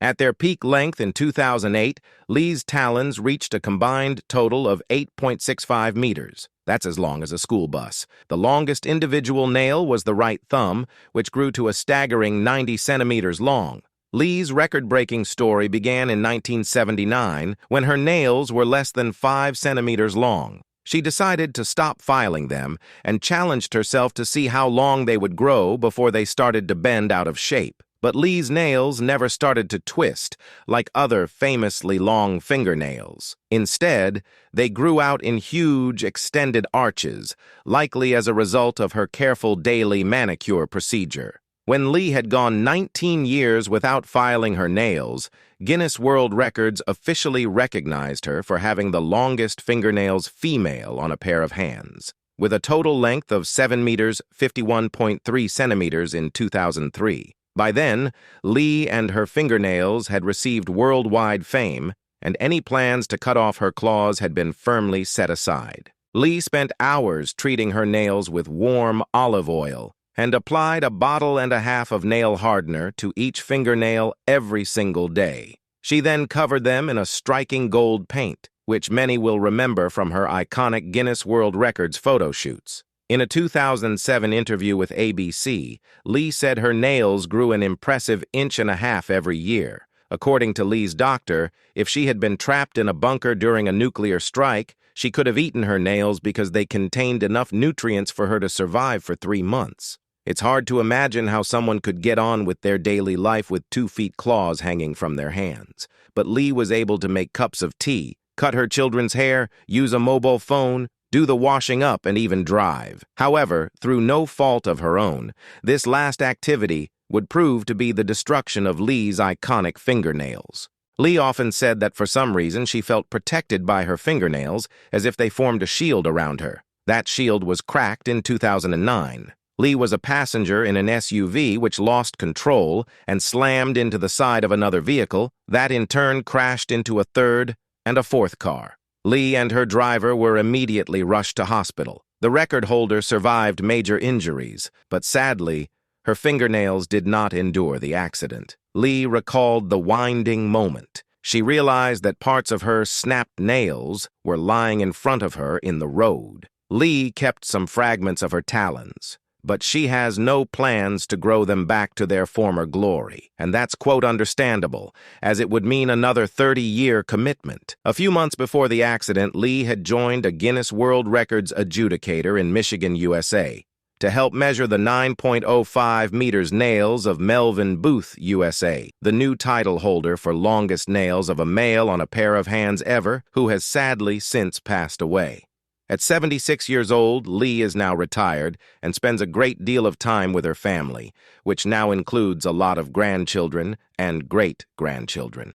At their peak length in 2008, Lee's talons reached a combined total of 8.65 meters. That's as long as a school bus. The longest individual nail was the right thumb, which grew to a staggering 90 centimeters long. Lee's record-breaking story began in 1979 when her nails were less than 5 centimeters long. She decided to stop filing them and challenged herself to see how long they would grow before they started to bend out of shape. But Lee's nails never started to twist like other famously long fingernails. Instead, they grew out in huge, extended arches, likely as a result of her careful daily manicure procedure. When Lee had gone 19 years without filing her nails, Guinness World Records officially recognized her for having the longest fingernails female on a pair of hands, with a total length of 7 meters, 51.3 centimeters in 2003. By then, Lee and her fingernails had received worldwide fame, and any plans to cut off her claws had been firmly set aside. Lee spent hours treating her nails with warm olive oil and applied 1.5 bottles of nail hardener to each fingernail every single day. She then covered them in a striking gold paint, which many will remember from her iconic Guinness World Records photo shoots. In a 2007 interview with ABC, Lee said her nails grew an impressive 1.5 inches every year. According to Lee's doctor, if she had been trapped in a bunker during a nuclear strike, she could have eaten her nails because they contained enough nutrients for her to survive for 3 months. It's hard to imagine how someone could get on with their daily life with 2 feet claws hanging from their hands. But Lee was able to make cups of tea, cut her children's hair, use a mobile phone, do the washing up, and even drive. However, through no fault of her own, this last activity would prove to be the destruction of Lee's iconic fingernails. Lee often said that for some reason she felt protected by her fingernails, as if they formed a shield around her. That shield was cracked in 2009. Lee was a passenger in an SUV which lost control and slammed into the side of another vehicle that in turn crashed into a third and a fourth car. Lee and her driver were immediately rushed to hospital. The record holder survived major injuries, but sadly, her fingernails did not endure the accident. Lee recalled the winding moment. She realized that parts of her snapped nails were lying in front of her in the road. Lee kept some fragments of her talons, but she has no plans to grow them back to their former glory. And that's, quote, understandable, as it would mean another 30-year commitment. A few months before the accident, Lee had joined a Guinness World Records adjudicator in Michigan, USA, to help measure the 9.05 meters nails of Melvin Booth, USA, the new title holder for longest nails of a male on a pair of hands ever, who has sadly since passed away. At 76 years old, Lee is now retired and spends a great deal of time with her family, which now includes a lot of grandchildren and great-grandchildren.